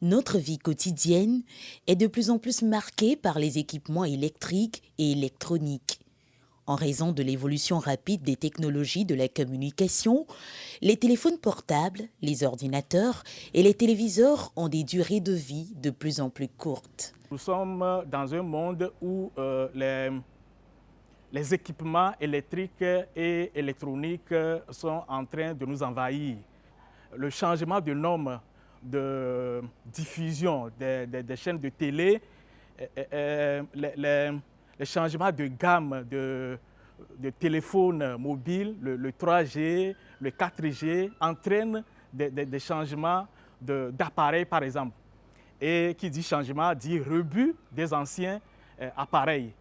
Notre vie quotidienne est de plus en plus marquée par les équipements électriques et électroniques. En raison de l'évolution rapide des technologies de la communication, les téléphones portables, les ordinateurs et les téléviseurs ont des durées de vie de plus en plus courtes. Nous sommes dans un monde où les équipements électriques et électroniques sont en train de nous envahir. Le changement de normes de diffusion des chaînes de télé, les changements de gamme de téléphones mobiles, le 3G, le 4G, entraînent des changements d'appareils, par exemple. Et qui dit changement dit rebut des anciens appareils.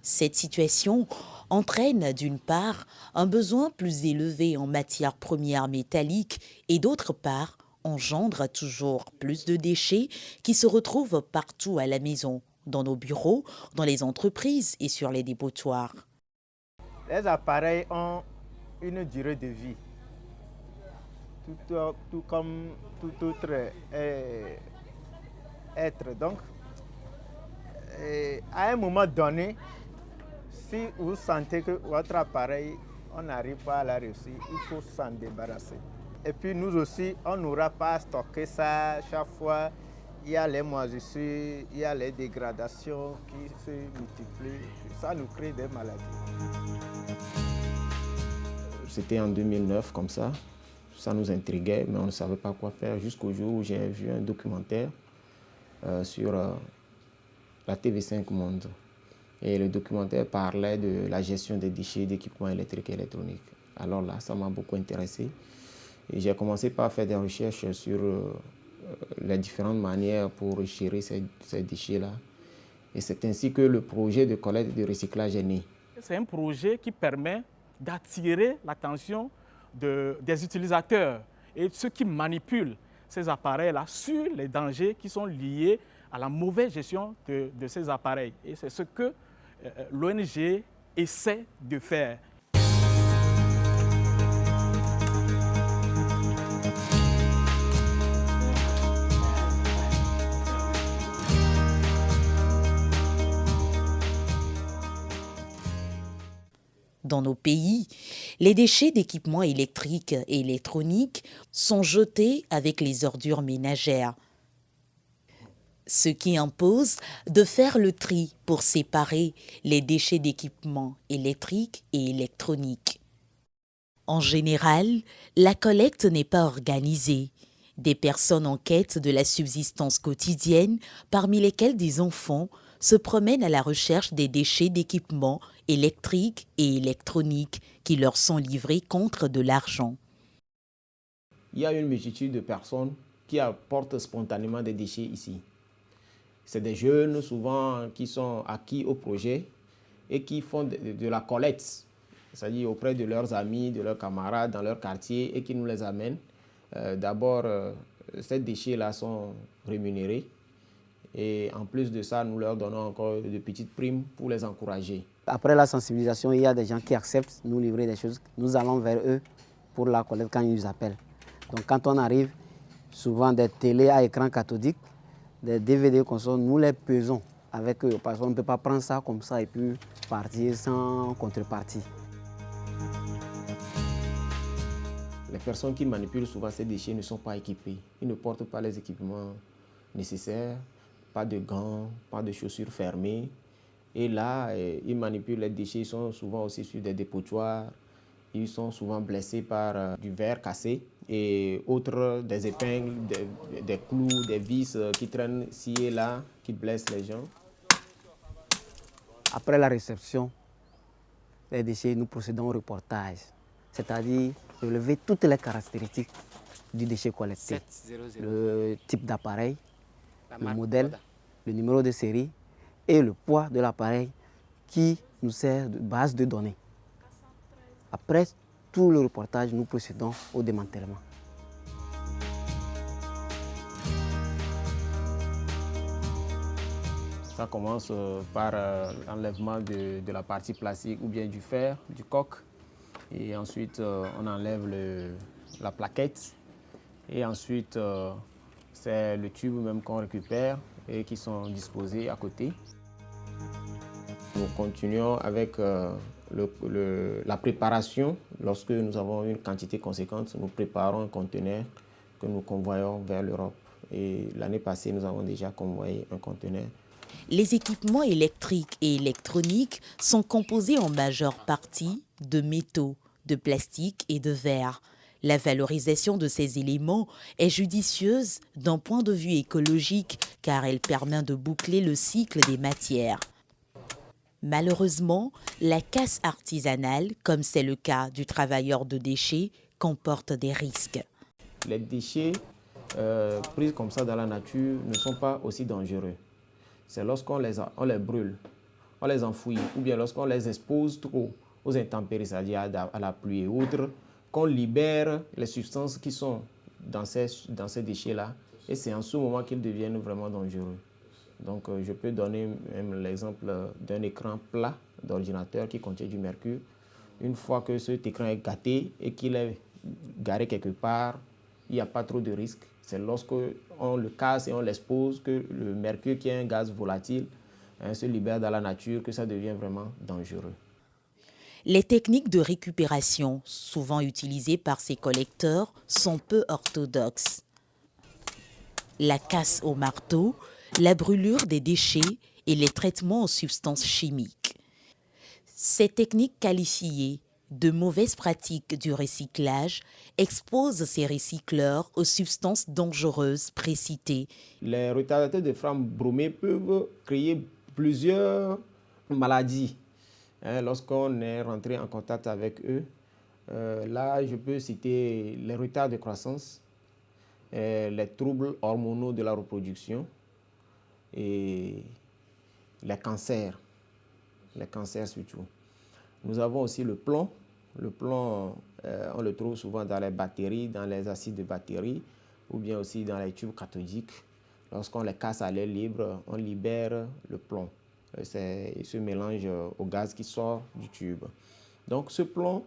Cette situation entraîne d'une part un besoin plus élevé en matières premières métalliques et d'autre part engendre toujours plus de déchets qui se retrouvent partout à la maison, dans nos bureaux, dans les entreprises et sur les dépotoirs. Les appareils ont une durée de vie, tout comme tout autre être. Donc, à un moment donné, si vous sentez que votre appareil, on n'arrive pas à la réussir, il faut s'en débarrasser. Et puis nous aussi, on n'aura pas à stocker ça chaque fois. Il y a les moisissures, il y a les dégradations qui se multiplient. Ça nous crée des maladies. C'était en 2009 comme ça. Ça nous intriguait, mais on ne savait pas quoi faire jusqu'au jour où j'ai vu un documentaire sur la TV5 Monde. Et le documentaire parlait de la gestion des déchets d'équipements électriques et électroniques. Alors là, ça m'a beaucoup intéressé. Et j'ai commencé par faire des recherches sur les différentes manières pour gérer ces déchets-là. Et c'est ainsi que le projet de collecte et de recyclage est né. C'est un projet qui permet d'attirer l'attention des utilisateurs et ceux qui manipulent ces appareils-là sur les dangers qui sont liés à la mauvaise gestion de ces appareils. Et c'est ce que l'ONG essaie de faire. Dans nos pays, les déchets d'équipements électriques et électroniques sont jetés avec les ordures ménagères, ce qui impose de faire le tri pour séparer les déchets d'équipements électriques et électroniques. En général, la collecte n'est pas organisée. Des personnes en quête de la subsistance quotidienne, parmi lesquelles des enfants, se promènent à la recherche des déchets d'équipements électriques et électroniques qui leur sont livrés contre de l'argent. Il y a une multitude de personnes qui apportent spontanément des déchets ici. C'est des jeunes souvent qui sont acquis au projet et qui font de la collecte, c'est-à-dire auprès de leurs amis, de leurs camarades dans leur quartier et qui nous les amènent. D'abord, ces déchets-là sont rémunérés et en plus de ça, nous leur donnons encore de petites primes pour les encourager. Après la sensibilisation, il y a des gens qui acceptent de nous livrer des choses. Nous allons vers eux pour la collecte quand ils nous appellent. Donc quand on arrive, souvent des télés à écran cathodique, des DVD consoles, nous les pesons avec eux parce qu'on ne peut pas prendre ça comme ça et puis partir sans contrepartie. Les personnes qui manipulent souvent ces déchets ne sont pas équipées. Ils ne portent pas les équipements nécessaires, pas de gants, pas de chaussures fermées. Et là, ils manipulent les déchets, ils sont souvent aussi sur des dépotoirs. Ils sont souvent blessés par du verre cassé et autres, des épingles, des clous, des vis qui traînent ci et là, qui blessent les gens. Après la réception des déchets, nous procédons au reportage, c'est-à-dire relever toutes les caractéristiques du déchet collecté. 700. Le type d'appareil, le modèle, le numéro de série et le poids de l'appareil qui nous sert de base de données. Après tout le reportage, nous procédons au démantèlement. Ça commence par l'enlèvement de la partie plastique ou bien du fer, du coque. Et ensuite, on enlève la plaquette. Et ensuite, C'est le tube même qu'on récupère et qui sont disposés à côté. Nous continuons avec la préparation. Lorsque nous avons une quantité conséquente, nous préparons un conteneur que nous convoyons vers l'Europe. Et l'année passée, nous avons déjà convoyé un conteneur. Les équipements électriques et électroniques sont composés en majeure partie de métaux, de plastique et de verre. La valorisation de ces éléments est judicieuse d'un point de vue écologique car elle permet de boucler le cycle des matières. Malheureusement, la casse artisanale, comme c'est le cas du travailleur de déchets, comporte des risques. Les déchets pris comme ça dans la nature ne sont pas aussi dangereux. C'est lorsqu'on les brûle, on les enfouit, ou bien lorsqu'on les expose trop aux intempéries, c'est-à-dire à la pluie et autres, qu'on libère les substances qui sont dans ces déchets-là. Et c'est en ce moment qu'ils deviennent vraiment dangereux. Donc je peux donner même l'exemple d'un écran plat d'ordinateur qui contient du mercure. Une fois que cet écran est gâté et qu'il est garé quelque part, il n'y a pas trop de risques. C'est lorsqu'on le casse et on l'expose que le mercure, qui est un gaz volatile, se libère dans la nature, que ça devient vraiment dangereux. Les techniques de récupération, souvent utilisées par ces collecteurs, sont peu orthodoxes. La casse au marteau, la brûlure des déchets et les traitements aux substances chimiques. Ces techniques qualifiées de mauvaises pratiques du recyclage exposent ces recycleurs aux substances dangereuses précitées. Les retardateurs de flamme bromée peuvent créer plusieurs maladies. Lorsqu'on est rentré en contact avec eux, là je peux citer les retards de croissance, les troubles hormonaux de la reproduction et les cancers surtout. Nous avons aussi le plomb. Le plomb, on le trouve souvent dans les batteries, dans les acides de batterie, ou bien aussi dans les tubes cathodiques. Lorsqu'on les casse à l'air libre, on libère le plomb. Il se mélange au gaz qui sort du tube. Donc ce plomb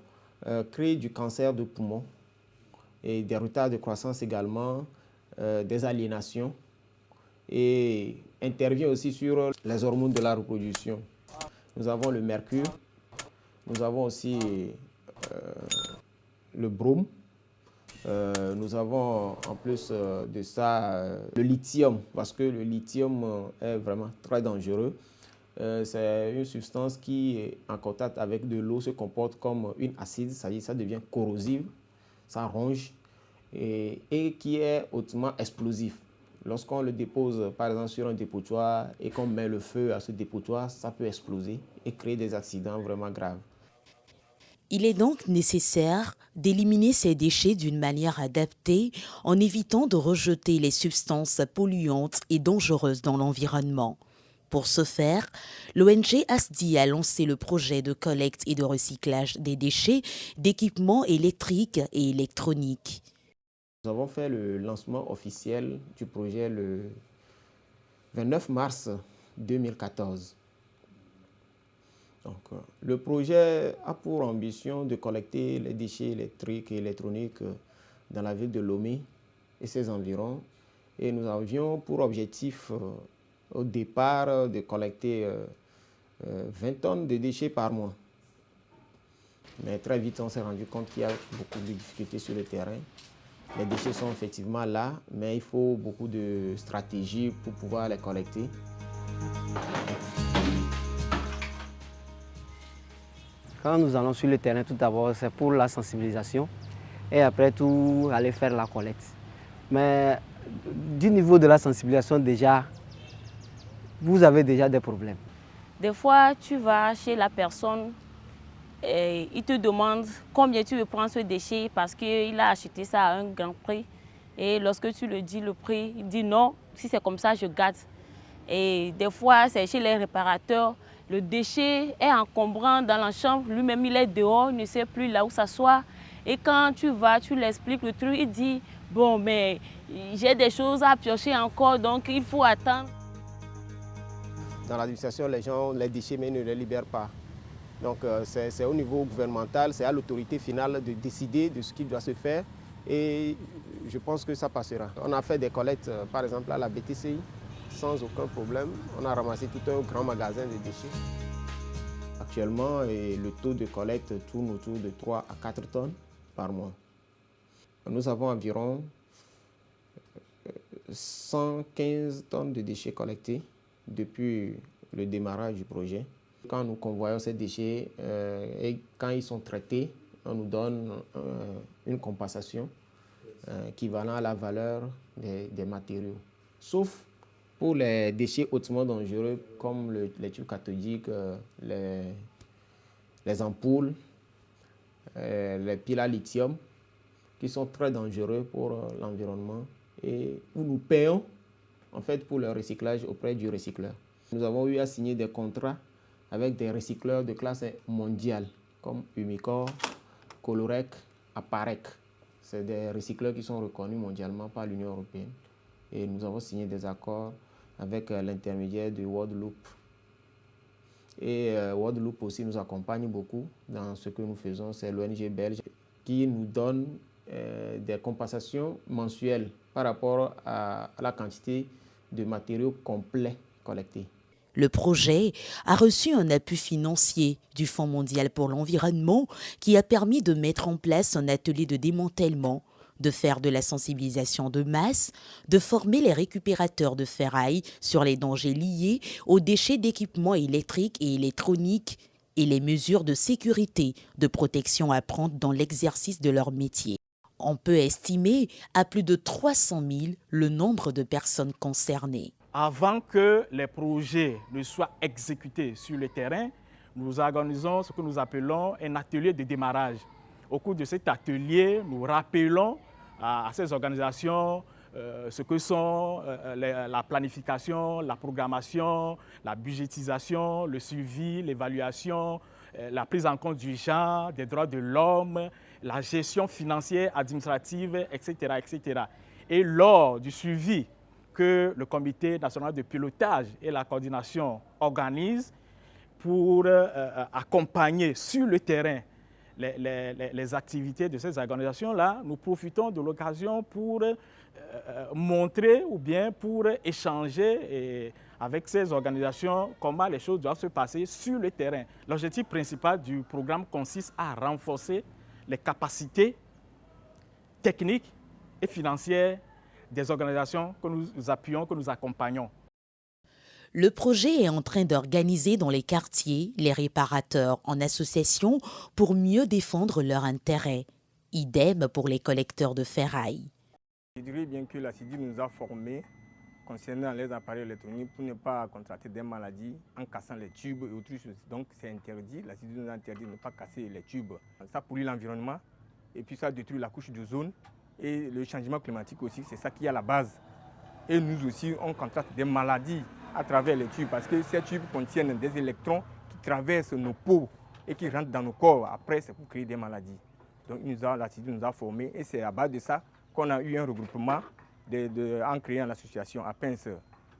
crée du cancer de poumon et des retards de croissance également, des aliénations, et intervient aussi sur les hormones de la reproduction. Nous avons le mercure, nous avons aussi le brome, nous avons en plus de ça le lithium, parce que le lithium est vraiment très dangereux. C'est une substance qui, en contact avec de l'eau, se comporte comme une acide, c'est-à-dire ça devient corrosif, ça ronge, et qui est hautement explosif. Lorsqu'on le dépose par exemple sur un dépotoir et qu'on met le feu à ce dépotoir, ça peut exploser et créer des accidents vraiment graves. Il est donc nécessaire d'éliminer ces déchets d'une manière adaptée en évitant de rejeter les substances polluantes et dangereuses dans l'environnement. Pour ce faire, l'ONG ASDI a lancé le projet de collecte et de recyclage des déchets d'équipements électriques et électroniques. Nous avons fait le lancement officiel du projet le 29 mars 2014. Donc, le projet a pour ambition de collecter les déchets électriques et électroniques dans la ville de Lomé et ses environs. Et nous avions pour objectif au départ de collecter 20 tonnes de déchets par mois. Mais très vite, on s'est rendu compte qu'il y a beaucoup de difficultés sur le terrain. Les déchets sont effectivement là, mais il faut beaucoup de stratégies pour pouvoir les collecter. Quand nous allons sur le terrain, tout d'abord, c'est pour la sensibilisation et après tout, aller faire la collecte. Mais du niveau de la sensibilisation, déjà, vous avez déjà des problèmes. Des fois, tu vas chez la personne et il te demande combien tu veux prendre ce déchet parce qu'il a acheté ça à un grand prix. Et lorsque tu le dis le prix, il dit non, si c'est comme ça, je garde. Et des fois, c'est chez les réparateurs. Le déchet est encombrant dans la chambre, lui-même il est dehors, il ne sait plus là où s'asseoir. Et quand tu vas, tu l'expliques le truc, il dit bon, mais j'ai des choses à piocher encore, donc il faut attendre. Dans l'administration, les gens, les déchets, mais ils ne les libèrent pas. Donc c'est au niveau gouvernemental, c'est à l'autorité finale de décider de ce qui doit se faire. Et je pense que ça passera. On a fait des collectes, par exemple à la BTCI, sans aucun problème. On a ramassé tout un grand magasin de déchets. Actuellement, le taux de collecte tourne autour de 3 à 4 tonnes par mois. Nous avons environ 115 tonnes de déchets collectés depuis le démarrage du projet. Quand nous convoyons ces déchets et quand ils sont traités, on nous donne une compensation équivalent à la valeur des matériaux. Sauf pour les déchets hautement dangereux comme les tubes cathodiques, les ampoules, les piles à lithium, qui sont très dangereux pour l'environnement et où nous payons en fait pour le recyclage auprès du recycleur. Nous avons eu à signer des contrats avec des recycleurs de classe mondiale comme Umicore, Colorec, Aparec. C'est des recycleurs qui sont reconnus mondialement par l'Union européenne. Et nous avons signé des accords avec l'intermédiaire de World Loop. Et World Loop aussi nous accompagne beaucoup dans ce que nous faisons. C'est l'ONG belge qui nous donne des compensations mensuelles par rapport à la quantité de matériaux complets collectés. Le projet a reçu un appui financier du Fonds mondial pour l'environnement qui a permis de mettre en place un atelier de démantèlement, de faire de la sensibilisation de masse, de former les récupérateurs de ferraille sur les dangers liés aux déchets d'équipements électriques et électroniques et les mesures de sécurité, de protection à prendre dans l'exercice de leur métier. On peut estimer à plus de 300 000 le nombre de personnes concernées. Avant que les projets ne soient exécutés sur le terrain, nous organisons ce que nous appelons un atelier de démarrage. Au cours de cet atelier, nous rappelons à ces organisations ce que sont la planification, la programmation, la budgétisation, le suivi, l'évaluation, la prise en compte du genre, des droits de l'homme, la gestion financière, administrative, etc., etc. Et lors du suivi que le Comité national de pilotage et la coordination organisent pour accompagner sur le terrain les activités de ces organisations-là, nous profitons de l'occasion pour montrer ou bien pour échanger avec ces organisations comment les choses doivent se passer sur le terrain. L'objectif principal du programme consiste à renforcer les capacités techniques et financières des organisations que nous appuyons, que nous accompagnons. Le projet est en train d'organiser dans les quartiers les réparateurs en association pour mieux défendre leurs intérêts. Idem pour les collecteurs de ferraille. Je dirais bien que la CIDI nous a formés concernant les appareils électroniques pour ne pas contracter des maladies en cassant les tubes et autres choses. Donc c'est interdit, la CIDI nous a interdit de ne pas casser les tubes. Ça pollue l'environnement et puis ça détruit la couche d'ozone. Et le changement climatique aussi, c'est ça qui est à la base. Et nous aussi, on contracte des maladies à travers les tubes parce que ces tubes contiennent des électrons qui traversent nos peaux et qui rentrent dans nos corps. Après, c'est pour créer des maladies. Donc la CIDI nous a formés et c'est à base de ça qu'on a eu un regroupement en créant l'association APENS,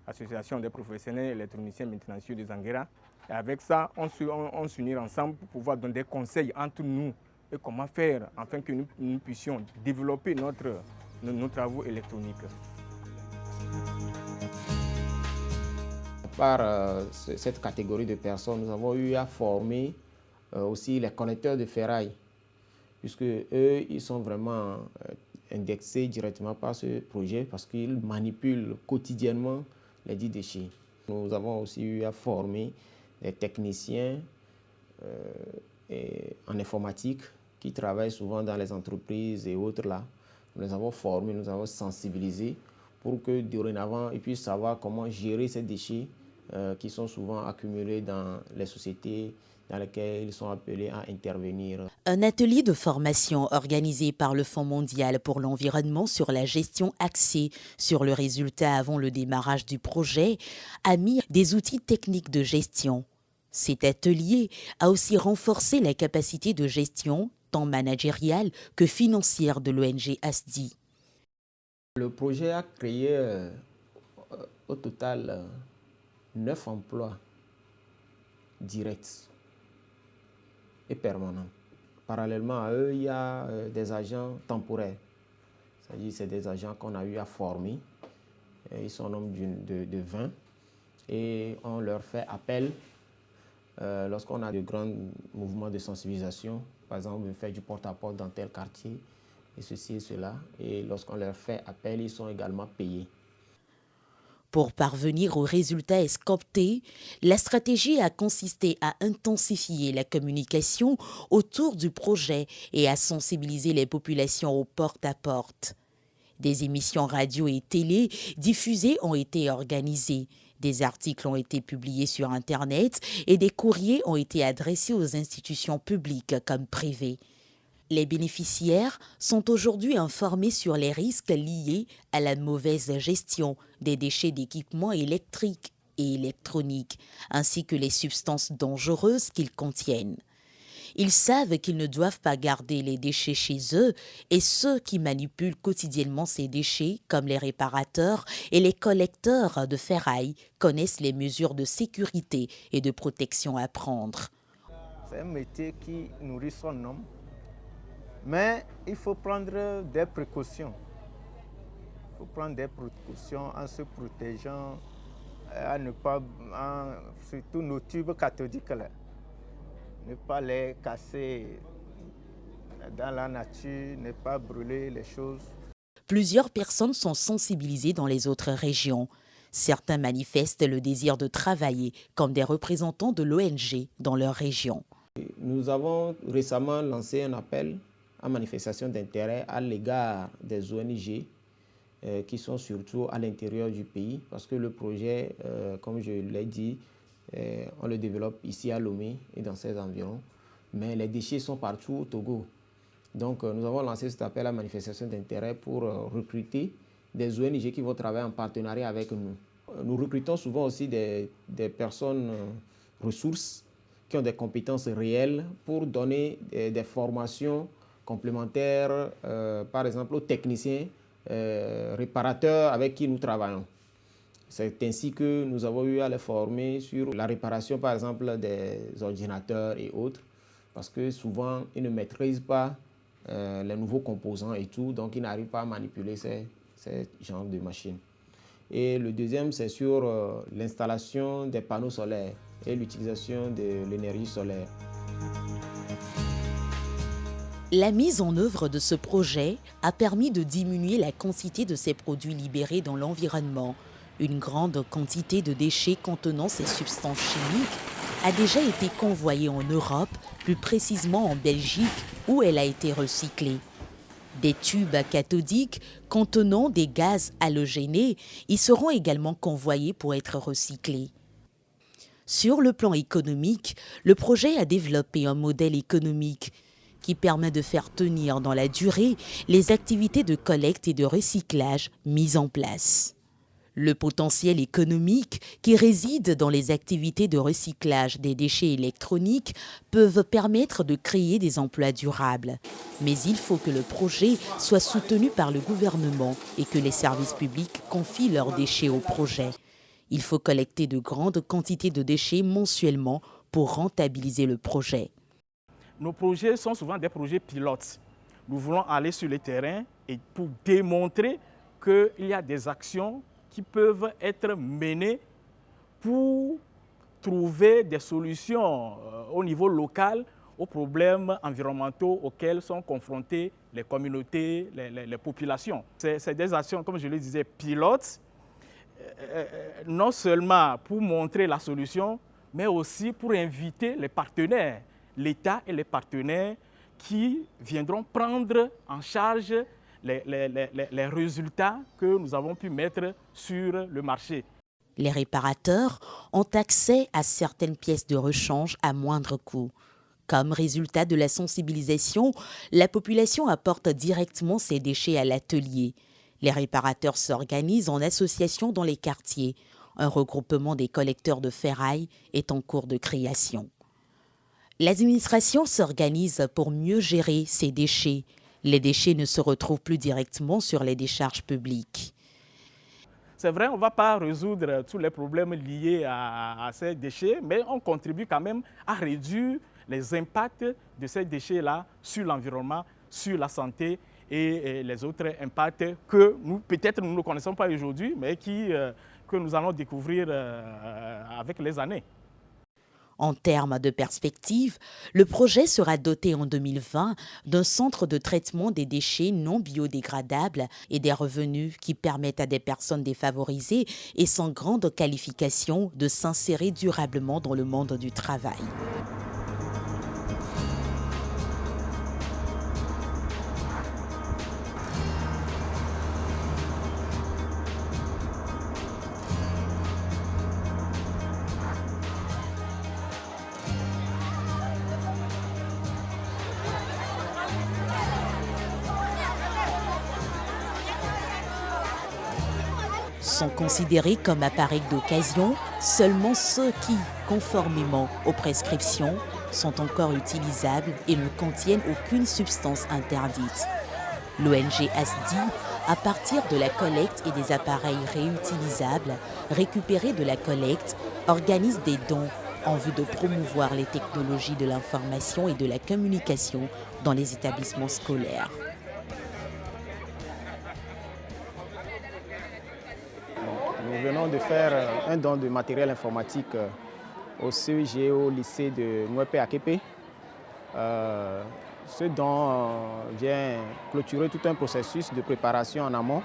Association des professionnels électroniciens maintenanciers de Zanguera. Et avec ça, on s'unit ensemble pour pouvoir donner des conseils entre nous et comment faire afin que nous puissions développer nos travaux électroniques. Par cette catégorie de personnes, nous avons eu à former aussi les connecteurs de ferraille, puisque eux, ils sont vraiment indexés directement par ce projet parce qu'ils manipulent quotidiennement les dits déchets. Nous avons aussi eu à former des techniciens en informatique qui travaillent souvent dans les entreprises et autres là. Nous les avons formés, nous avons sensibilisés pour que dorénavant, ils puissent savoir comment gérer ces déchets qui sont souvent accumulés dans les sociétés dans lesquelles ils sont appelés à intervenir. Un atelier de formation organisé par le Fonds mondial pour l'environnement sur la gestion axée sur le résultat avant le démarrage du projet a mis des outils techniques de gestion. Cet atelier a aussi renforcé la capacité de gestion, tant managériale que financière de l'ONG ASDI. Le projet a créé au total 9 emplois directs et permanents. Parallèlement à eux, il y a des agents temporaires C'est-à-dire c'est des agents qu'on a eu à former. Ils sont au nombre de 20 et on leur fait appel lorsqu'on a de grands mouvements de sensibilisation. Par exemple, on fait du porte-à-porte dans tel quartier et ceci et cela. Et lorsqu'on leur fait appel, ils sont également payés. Pour parvenir aux résultats escomptés, la stratégie a consisté à intensifier la communication autour du projet et à sensibiliser les populations au porte-à-porte. Des émissions radio et télé diffusées ont été organisées, des articles ont été publiés sur Internet et des courriers ont été adressés aux institutions publiques comme privées. Les bénéficiaires sont aujourd'hui informés sur les risques liés à la mauvaise gestion des déchets d'équipements électriques et électroniques, ainsi que les substances dangereuses qu'ils contiennent. Ils savent qu'ils ne doivent pas garder les déchets chez eux et ceux qui manipulent quotidiennement ces déchets, comme les réparateurs et les collecteurs de ferraille, connaissent les mesures de sécurité et de protection à prendre. C'est un métier qui nourrit son homme. Mais il faut prendre des précautions. Il faut prendre des précautions en se protégeant, à ne pas, surtout nos tubes cathodiques, là, ne pas les casser dans la nature, ne pas brûler les choses. Plusieurs personnes sont sensibilisées dans les autres régions. Certains manifestent le désir de travailler comme des représentants de l'ONG dans leur région. Nous avons récemment lancé un appel à manifestation d'intérêt à l'égard des ONG qui sont surtout à l'intérieur du pays parce que le projet, comme je l'ai dit, on le développe ici à Lomé et dans ses environs, mais les déchets sont partout au Togo. Donc nous avons lancé cet appel à manifestation d'intérêt pour recruter des ONG qui vont travailler en partenariat avec nous. Nous recrutons souvent aussi des personnes ressources qui ont des compétences réelles pour donner des formations complémentaires, par exemple aux techniciens réparateurs avec qui nous travaillons. C'est ainsi que nous avons eu à les former sur la réparation, par exemple, des ordinateurs et autres, parce que souvent, ils ne maîtrisent pas les nouveaux composants et tout, donc ils n'arrivent pas à manipuler ces genres de machines. Et le deuxième, c'est sur l'installation des panneaux solaires et l'utilisation de l'énergie solaire. La mise en œuvre de ce projet a permis de diminuer la quantité de ces produits libérés dans l'environnement. Une grande quantité de déchets contenant ces substances chimiques a déjà été convoyée en Europe, plus précisément en Belgique, où elle a été recyclée. Des tubes cathodiques contenant des gaz halogénés y seront également convoyés pour être recyclés. Sur le plan économique, le projet a développé un modèle économique qui permet de faire tenir dans la durée les activités de collecte et de recyclage mises en place. Le potentiel économique qui réside dans les activités de recyclage des déchets électroniques peuvent permettre de créer des emplois durables. Mais il faut que le projet soit soutenu par le gouvernement et que les services publics confient leurs déchets au projet. Il faut collecter de grandes quantités de déchets mensuellement pour rentabiliser le projet. Nos projets sont souvent des projets pilotes. Nous voulons aller sur le terrain et pour démontrer qu'il y a des actions qui peuvent être menées pour trouver des solutions au niveau local aux problèmes environnementaux auxquels sont confrontées les communautés, les populations. C'est des actions, comme je le disais, pilotes, non seulement pour montrer la solution, mais aussi pour inviter les partenaires, l'État et les partenaires qui viendront prendre en charge les résultats que nous avons pu mettre sur le marché. Les réparateurs ont accès à certaines pièces de rechange à moindre coût. Comme résultat de la sensibilisation, la population apporte directement ses déchets à l'atelier. Les réparateurs s'organisent en association dans les quartiers. Un regroupement des collecteurs de ferraille est en cours de création. L'administration s'organise pour mieux gérer ces déchets. Les déchets ne se retrouvent plus directement sur les décharges publiques. C'est vrai, on ne va pas résoudre tous les problèmes liés à ces déchets, mais on contribue quand même à réduire les impacts de ces déchets-là sur l'environnement, sur la santé et les autres impacts que nous, peut-être nous ne connaissons pas aujourd'hui, mais que nous allons découvrir avec les années. En termes de perspective, le projet sera doté en 2020 d'un centre de traitement des déchets non biodégradables et des revenus qui permettent à des personnes défavorisées et sans grande qualification de s'insérer durablement dans le monde du travail. Sont considérés comme appareils d'occasion seulement ceux qui, conformément aux prescriptions, sont encore utilisables et ne contiennent aucune substance interdite. L'ONG ASDI, à partir de la collecte et des appareils réutilisables récupérés de la collecte, organise des dons en vue de promouvoir les technologies de l'information et de la communication dans les établissements scolaires. Nous venons de faire un don de matériel informatique au CEG et au lycée de Nwepé à Képé. Ce don vient clôturer tout un processus de préparation en amont.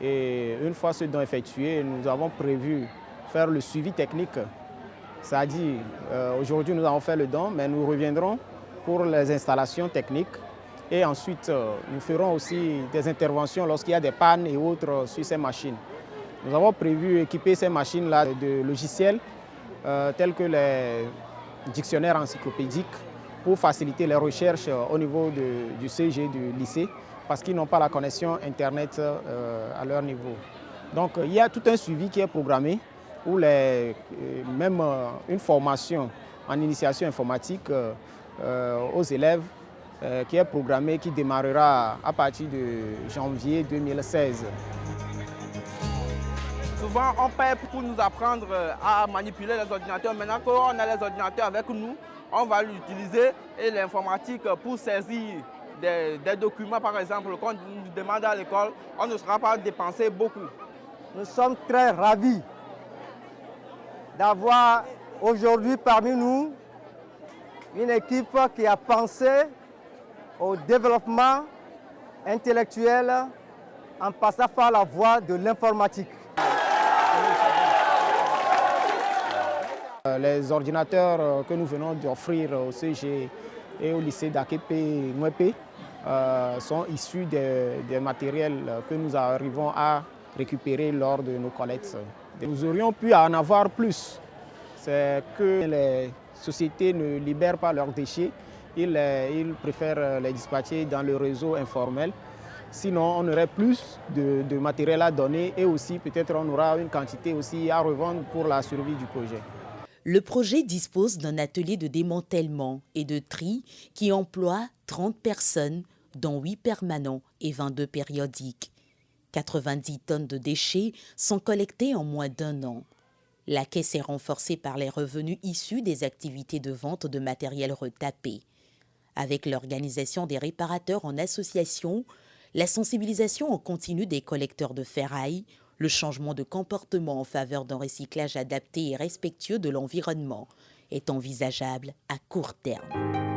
Et une fois ce don effectué, nous avons prévu faire le suivi technique. C'est-à-dire, aujourd'hui nous avons fait le don, mais nous reviendrons pour les installations techniques. Et ensuite, nous ferons aussi des interventions lorsqu'il y a des pannes et autres sur ces machines. Nous avons prévu équiper ces machines-là de logiciels tels que les dictionnaires encyclopédiques pour faciliter les recherches au niveau du CEG du lycée parce qu'ils n'ont pas la connexion Internet à leur niveau. Donc il y a tout un suivi qui est programmé ou même une formation en initiation informatique aux élèves qui est programmée, qui démarrera à partir de janvier 2016. Souvent, on paie pour nous apprendre à manipuler les ordinateurs. Maintenant qu'on a les ordinateurs avec nous, on va l'utiliser et l'informatique pour saisir des documents, par exemple, qu'on nous demande à l'école, on ne sera pas dépensé beaucoup. Nous sommes très ravis d'avoir aujourd'hui parmi nous une équipe qui a pensé au développement intellectuel en passant par la voie de l'informatique. Les ordinateurs que nous venons d'offrir au CEG et au lycée d'Aképé Nwepé sont issus des matériels que nous arrivons à récupérer lors de nos collectes. Nous aurions pu en avoir plus. C'est que les sociétés ne libèrent pas leurs déchets, ils préfèrent les dispatcher dans le réseau informel. Sinon, on aurait plus de matériel à donner et aussi peut-être on aura une quantité aussi à revendre pour la survie du projet. Le projet dispose d'un atelier de démantèlement et de tri qui emploie 30 personnes, dont 8 permanents et 22 périodiques. 90 tonnes de déchets sont collectés en moins d'1 an. La caisse est renforcée par les revenus issus des activités de vente de matériel retapé. Avec l'organisation des réparateurs en association, la sensibilisation en continu des collecteurs de ferraille, le changement de comportement en faveur d'un recyclage adapté et respectueux de l'environnement est envisageable à court terme.